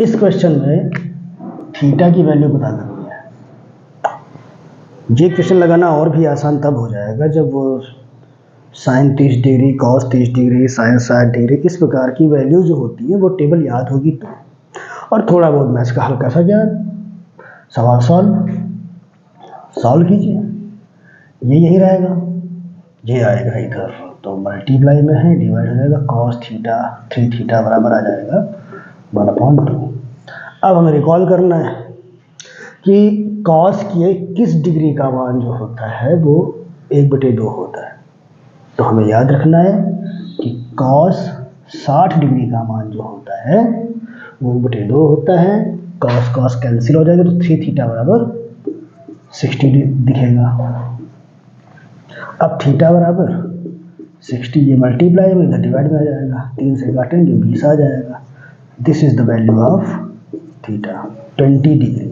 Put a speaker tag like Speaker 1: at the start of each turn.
Speaker 1: इस क्वेश्चन में थीटा की वैल्यू पता करनी है। ये क्वेश्चन लगाना और भी आसान तब हो जाएगा जब वो sine 30 degree, cos 30 degree, sine 60 degree, इस प्रकार की वैल्यू जो होती है वो टेबल याद होगी तो। और थोड़ा बहुत मैथ्स का हल्का सा ज्ञान, सवाल सॉल्व कीजिए, ये यही रहेगा। ये आएगा इधर तो मल्टीप्लाई में है, डिवाइड हो जाएगा, कॉस थीटा 3 थीटा बराबर आ जाएगा 1/2। अब हमें रिकॉल करना है कि कॉस के किस डिग्री का मान जो होता है वो 1/2 होता है। तो हमें याद रखना है कि कॉस 60 डिग्री का मान जो होता है वो 1/2 होता है। कॉस कॉस कैंसिल हो जाएगा तो 3 थीटा बराबर 60 दिखेगा। अब थीटा बराबर 60, ये मल्टीप्लाई में इधर डिवाइड में आ जाएगा, 3 से काटेंगे 20 आ जाएगा। This is the value of theta 20 degree.